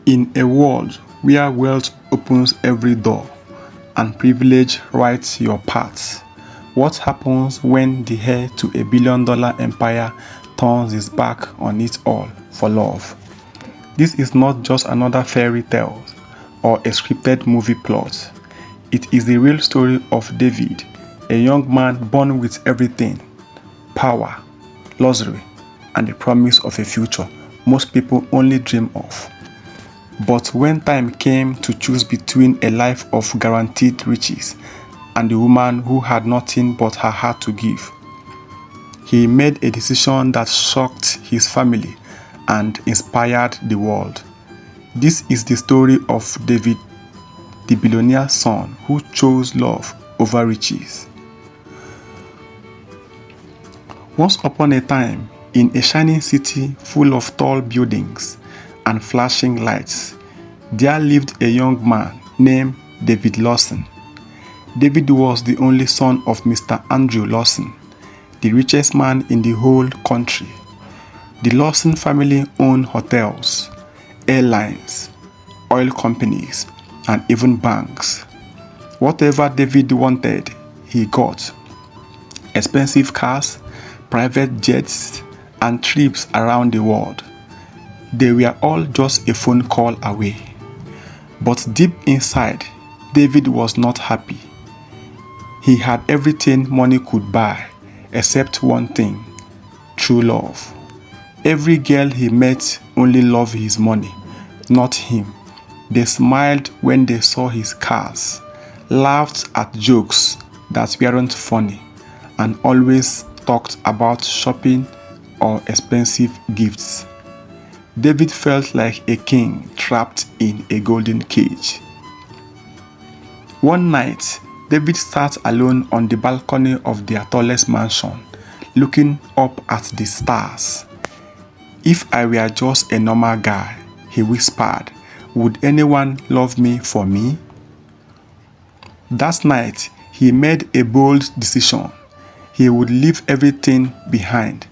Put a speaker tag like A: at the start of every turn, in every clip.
A: In a world where wealth opens every door and privilege writes your path, what happens when the heir to a billion-dollar empire turns his back on it all for love? This is not just another fairy tale or a scripted movie plot. It is the real story of David, a young man born with everything: power, luxury, and the promise of a future most people only dream of. But when time came to choose between a life of guaranteed riches and a woman who had nothing but her heart to give, he made a decision that shocked his family and inspired the world. This is the story of David, the billionaire's son who chose love over riches. Once upon a time, in a shining city full of tall buildings and flashing lights, there lived a young man named David Lawson. David was the only son of Mr. Andrew Lawson, the richest man in the whole country. The Lawson family owned hotels, airlines, oil companies, and even banks. Whatever David wanted, he got. Expensive cars, private jets, and trips around the world. They were all just a phone call away. But deep inside, David was not happy. He had everything money could buy, except one thing: true love. Every girl he met only loved his money, not him. They smiled when they saw his cars, laughed at jokes that weren't funny, and always talked about shopping or expensive gifts. David felt like a king trapped in a golden cage. One night, David sat alone on the balcony of their tallest mansion, looking up at the stars. "If I were just a normal guy," he whispered, "would anyone love me for me?" That night, he made a bold decision. He would leave everything behind: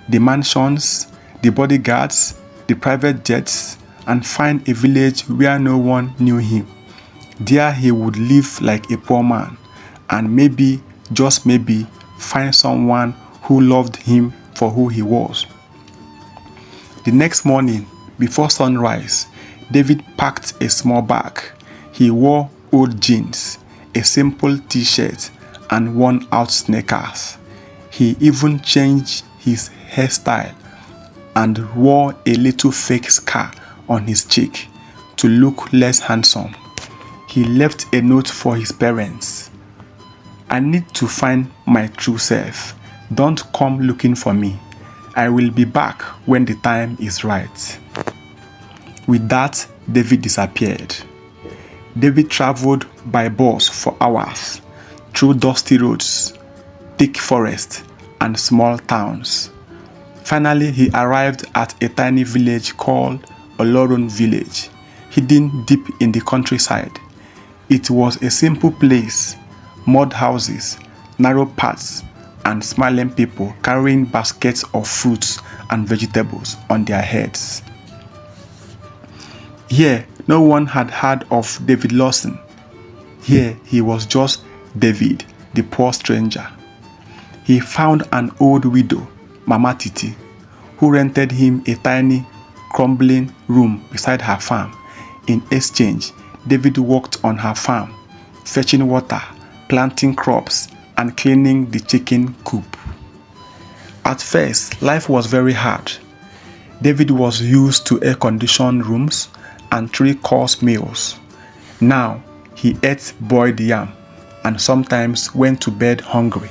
A: the mansions, the bodyguards, the private jets, and find a village where no one knew him. There he would live like a poor man, and maybe, just maybe, find someone who loved him for who he was. The next morning, before sunrise, David packed a small bag. He wore old jeans, a simple t-shirt, and worn-out sneakers. He even changed his hairstyle and wore a little fake scar on his cheek to look less handsome. He left a note for his parents: "I need to find my true self. Don't come looking for me. I will be back when the time is right." With that, David disappeared. David traveled by bus for hours, through dusty roads, thick forests, and small towns. Finally, he arrived at a tiny village called Olorun Village, hidden deep in the countryside. It was a simple place: mud houses, narrow paths, and smiling people carrying baskets of fruits and vegetables on their heads. Here, no one had heard of David Lawson. Here, he was just David, the poor stranger. He found an old widow, Mama Titi, who rented him a tiny, crumbling room beside her farm. In exchange, David worked on her farm, fetching water, planting crops, and cleaning the chicken coop. At first, life was very hard. David was used to air-conditioned rooms and three-course meals. Now, he ate boiled yam and sometimes went to bed hungry.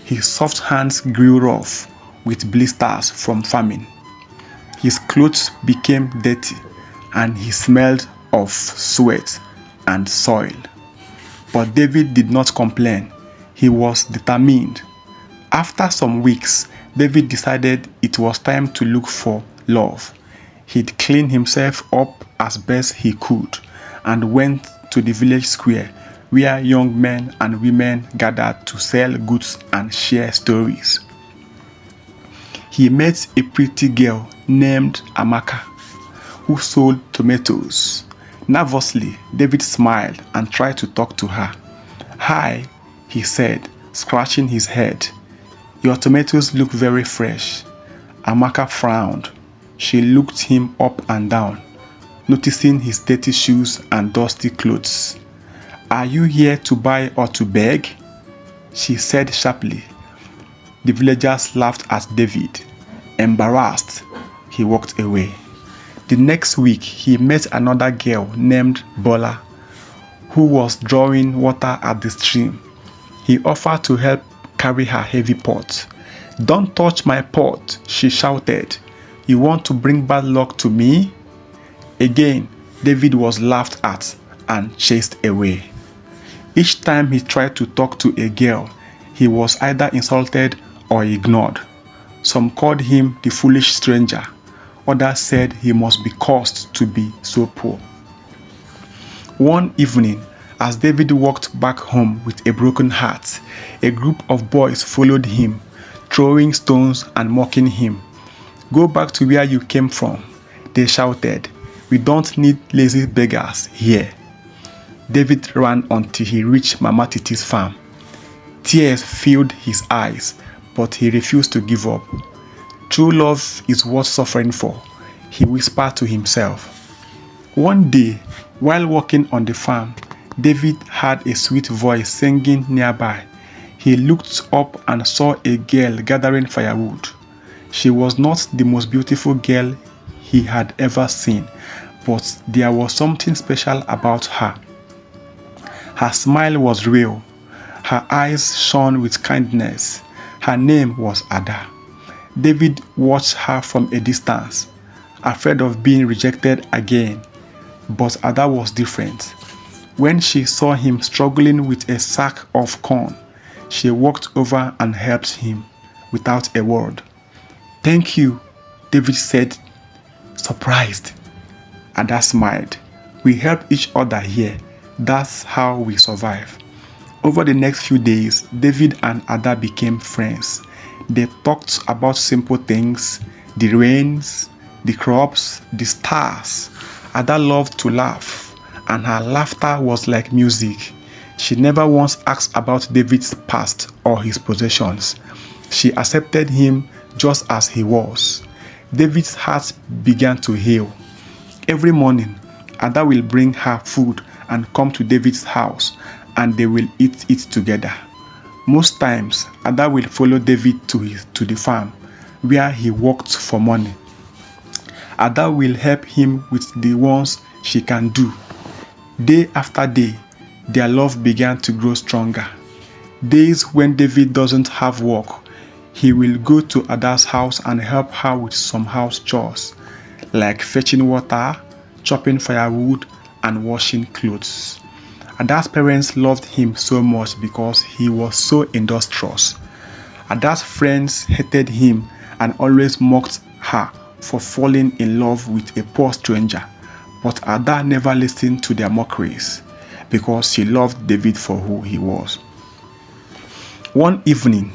A: His soft hands grew rough with blisters from famine. His clothes became dirty and he smelled of sweat and soil. But David did not complain. He was determined. After some weeks, David decided it was time to look for love. He'd cleaned himself up as best he could and went to the village square where young men and women gathered to sell goods and share stories. He met a pretty girl named Amaka, who sold tomatoes. Nervously, David smiled and tried to talk to her. "Hi," he said, scratching his head. "Your tomatoes look very fresh." Amaka frowned. She looked him up and down, noticing his dirty shoes and dusty clothes. "Are you here to buy or to beg?" she said sharply. The villagers laughed at David. Embarrassed, he walked away. The next week, he met another girl named Bola, who was drawing water at the stream. He offered to help carry her heavy pot. "Don't touch my pot," she shouted. "You want to bring bad luck to me?" Again, David was laughed at and chased away. Each time he tried to talk to a girl, he was either insulted or ignored. Some called him the foolish stranger. Others said he must be cursed to be so poor. One evening, as David walked back home with a broken heart, a group of boys followed him, throwing stones and mocking him. "Go back to where you came from," they shouted. "We don't need lazy beggars here." David ran until he reached Mama Titi's farm. Tears filled his eyes, but he refused to give up. "True love is worth suffering for," he whispered to himself. One day, while walking on the farm, David heard a sweet voice singing nearby. He looked up and saw a girl gathering firewood. She was not the most beautiful girl he had ever seen, but there was something special about her. Her smile was real. Her eyes shone with kindness. Her name was Ada. David watched her from a distance, afraid of being rejected again. But Ada was different. When she saw him struggling with a sack of corn, she walked over and helped him without a word. "Thank you," David said, surprised. Ada smiled. "We help each other here. That's how we survive." Over the next few days, David and Ada became friends. They talked about simple things, the rains, the crops, the stars. Ada loved to laugh, and her laughter was like music. She never once asked about David's past or his possessions. She accepted him just as he was. David's heart began to heal. Every morning, Ada will bring her food and come to David's house, and they will eat it together. Most times, Ada will follow David to the farm, where he worked for money. Ada will help him with the ones she can do. Day after day, their love began to grow stronger. Days when David doesn't have work, he will go to Ada's house and help her with some house chores, like fetching water, chopping firewood, and washing clothes. Ada's parents loved him so much because he was so industrious. Ada's friends hated him and always mocked her for falling in love with a poor stranger, but Ada never listened to their mockeries because she loved David for who he was. One evening,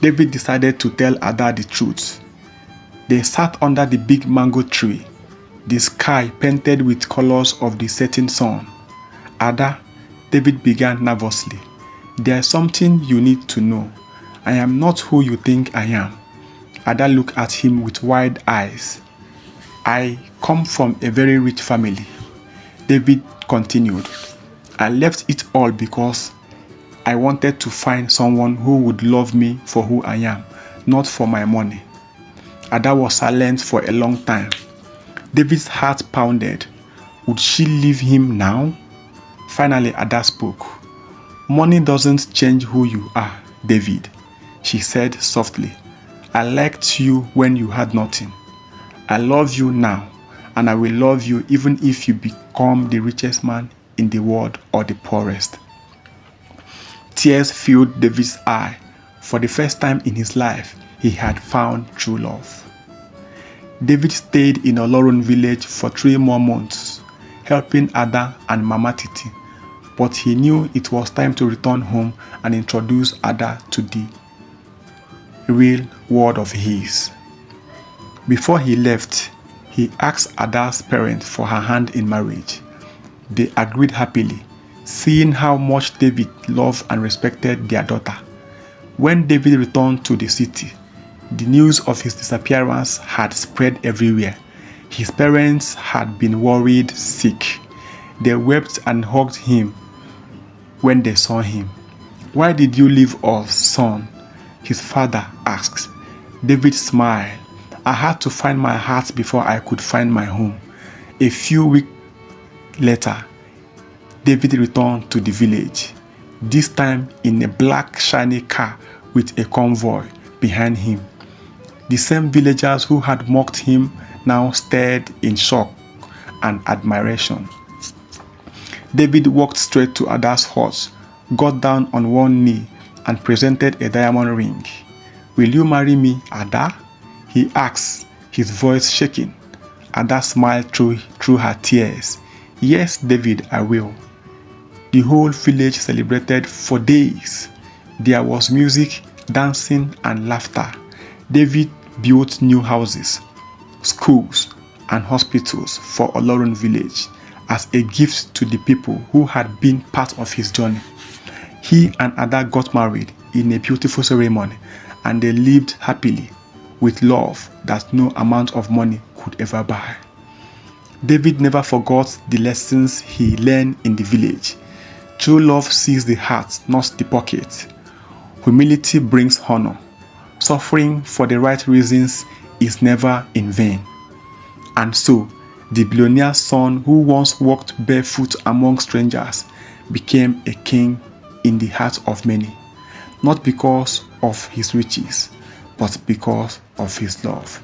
A: David decided to tell Ada the truth. They sat under the big mango tree, the sky painted with colors of the setting sun. "Ada," David began nervously, "there's something you need to know. I am not who you think I am." Ada looked at him with wide eyes. "I come from a very rich family," David continued. "I left it all because I wanted to find someone who would love me for who I am, not for my money." Ada was silent for a long time. David's heart pounded. Would she leave him now? Finally, Ada spoke. "Money doesn't change who you are, David," she said softly. "I liked you when you had nothing. I love you now, and I will love you even if you become the richest man in the world or the poorest." Tears filled David's eye. For the first time in his life, he had found true love. David stayed in Olorun village for 3 more months, helping Ada and Mama Titi, but he knew it was time to return home and introduce Ada to the real world of his. Before he left, He asked Ada's parents for her hand in marriage. They agreed happily, seeing how much David loved and respected their daughter. When David returned to the city, the news of his disappearance had spread everywhere. His parents had been worried sick. They wept and hugged him when they saw him. "Why did you leave us, son?" his father asked. David smiled. "I had to find my heart before I could find my home." A few weeks later, David returned to the village, this time in a black shiny car with a convoy behind him. The same villagers who had mocked him now stared in shock and admiration. David walked straight to Ada's hut, got down on one knee, and presented a diamond ring. "Will you marry me, Ada?" he asked, his voice shaking. Ada smiled through her tears. "Yes, David, I will." The whole village celebrated for days. There was music, dancing, and laughter. David built new houses, schools, and hospitals for Olorun village as a gift to the people who had been part of his journey. He and Ada got married in a beautiful ceremony, and they lived happily with love that no amount of money could ever buy. David never forgot the lessons he learned in the village. True love sees the heart, not the pocket. Humility brings honor. Suffering for the right reasons is never in vain. And so, the billionaire's son who once walked barefoot among strangers became a king in the hearts of many, not because of his riches, but because of his love.